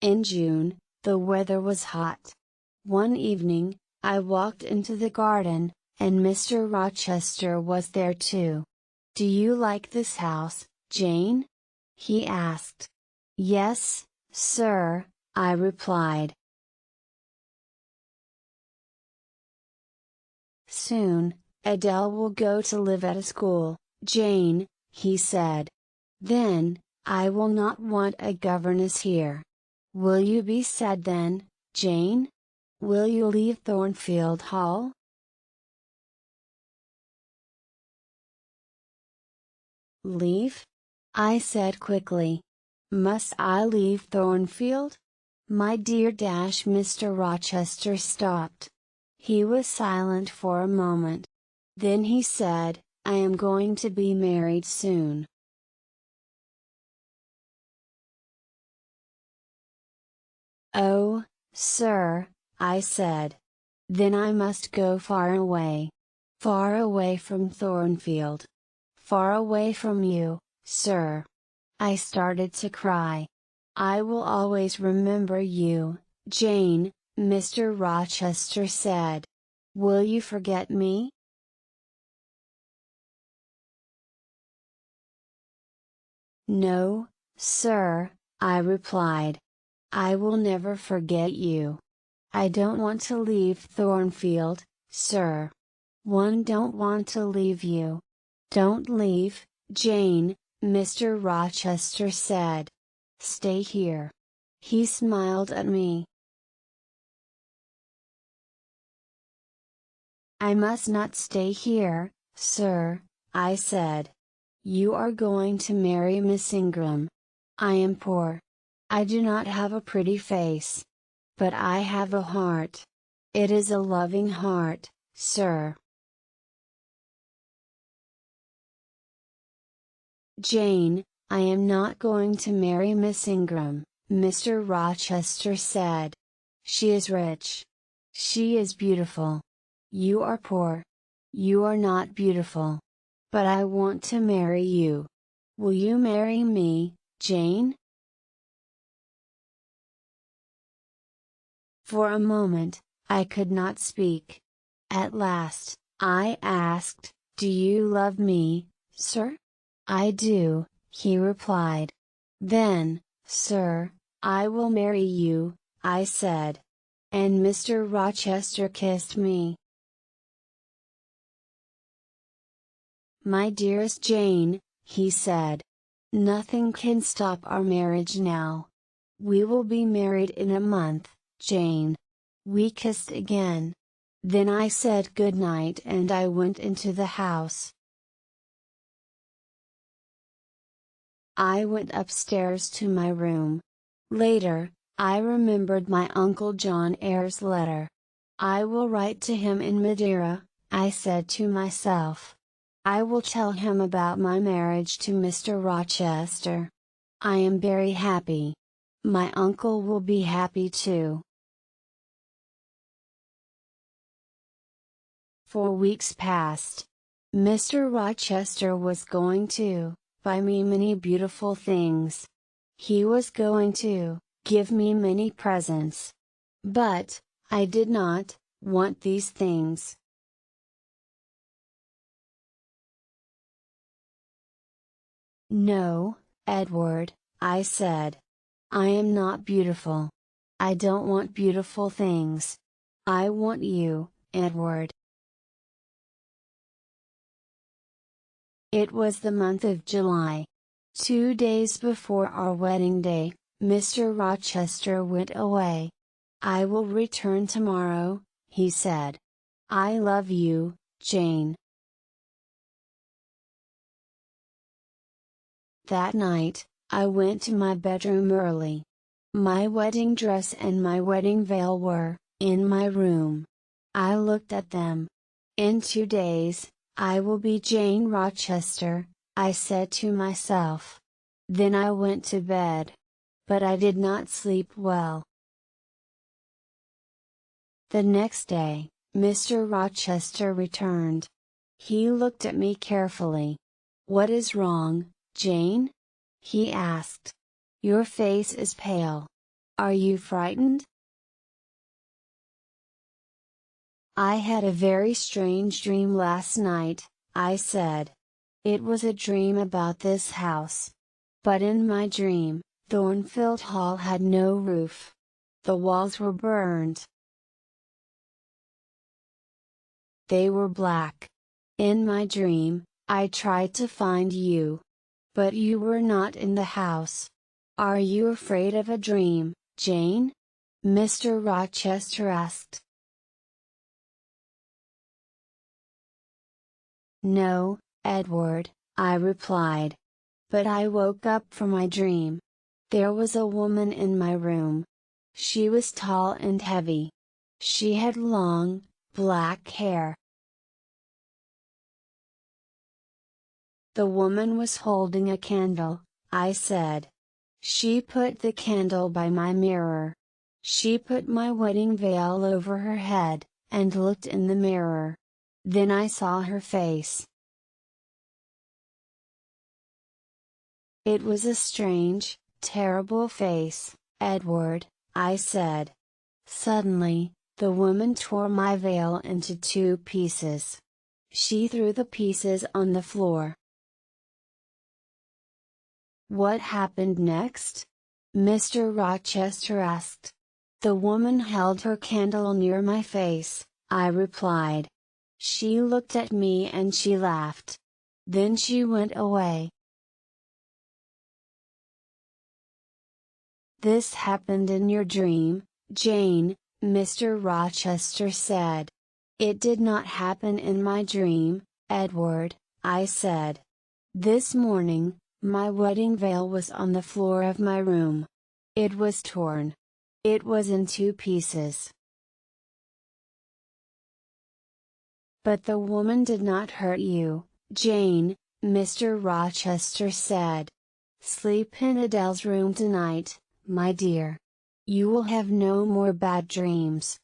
In June, the weather was hot. One evening, I walked into the garden, and Mr. Rochester was there too. "Do you like this house, Jane?" he asked. "Yes, sir," I replied. "Soon, Adele will go to live at a school, Jane," he said. "Then, I will not want a governess here. Will you be sad then, Jane? Will you leave Thornfield Hall?" "Leave?" I said quickly. "Must I leave Thornfield? My dear Mr. Rochester stopped. He was silent for a moment. Then he said, "I am going to be married soon." "Oh, sir," I said. "Then I must go far away. Far away from Thornfield. Far away from you, sir." I started to cry. "I will always remember you, Jane," Mr. Rochester said. "Will you forget me?" "No, sir," I replied. "I will never forget you. I don't want to leave Thornfield, sir. One don't want to leave you." "Don't leave, Jane," Mr. Rochester said. "Stay here." He smiled at me. "I must not stay here, sir," I said. "You are going to marry Miss Ingram. I am poor. I do not have a pretty face. But I have a heart. It is a loving heart, sir." "Jane, I am not going to marry Miss Ingram," Mr. Rochester said. "She is rich. She is beautiful. You are poor. You are not beautiful. But I want to marry you. Will you marry me, Jane?" For a moment, I could not speak. At last, I asked, "Do you love me, sir?" "I do," he replied. "Then, sir, I will marry you," I said. And Mr. Rochester kissed me. "My dearest Jane," he said. "Nothing can stop our marriage now. We will be married in a month, Jane." We kissed again. Then I said good night and I went into the house. I went upstairs to my room. Later, I remembered my Uncle John Eyre's letter. "I will write to him in Madeira," I said to myself. "I will tell him about my marriage to Mr. Rochester. I am very happy. My uncle will be happy too." 4 weeks passed. Mr. Rochester was going to buy me many beautiful things. He was going to give me many presents. But, I did not want these things. "No, Edward," I said. "I am not beautiful. I don't want beautiful things. I want you, Edward." It was the month of July. 2 days before our wedding day, Mr. Rochester went away. "I will return tomorrow," he said. "I love you, Jane." That night, I went to my bedroom early. My wedding dress and my wedding veil were in my room. I looked at them. "In 2 days, I will be Jane Rochester," I said to myself. Then I went to bed. But I did not sleep well. The next day, Mr. Rochester returned. He looked at me carefully. "What is wrong, Jane?" he asked. "Your face is pale. Are you frightened? I had a very strange dream last night, I said. It was a dream about this house. But in my dream, Thornfield Hall had no roof. The walls were burned. They were black. In my dream, I tried to find you. But you were not in the house. Are you afraid of a dream, Jane? Mr. Rochester asked. No, Edward, I replied. But I woke up from my dream. There was a woman in my room. She was tall and heavy. She had long, black hair. The woman was holding a candle, I said. She put the candle by my mirror. She put my wedding veil over her head, and looked in the mirror. Then I saw her face. It was a strange, terrible face, Edward, I said. Suddenly, the woman tore my veil into 2 pieces. She threw the pieces on the floor. What happened next? Mr. Rochester asked. The woman held her candle near my face, I replied. She looked at me and she laughed. Then she went away. This happened in your dream, Jane, Mr. Rochester said. It did not happen in my dream, Edward, I said. This morning, my wedding veil was on the floor of my room. It was torn. It was in 2 pieces. But the woman did not hurt you, Jane, Mr. Rochester said. Sleep in Adele's room tonight, my dear. You will have no more bad dreams.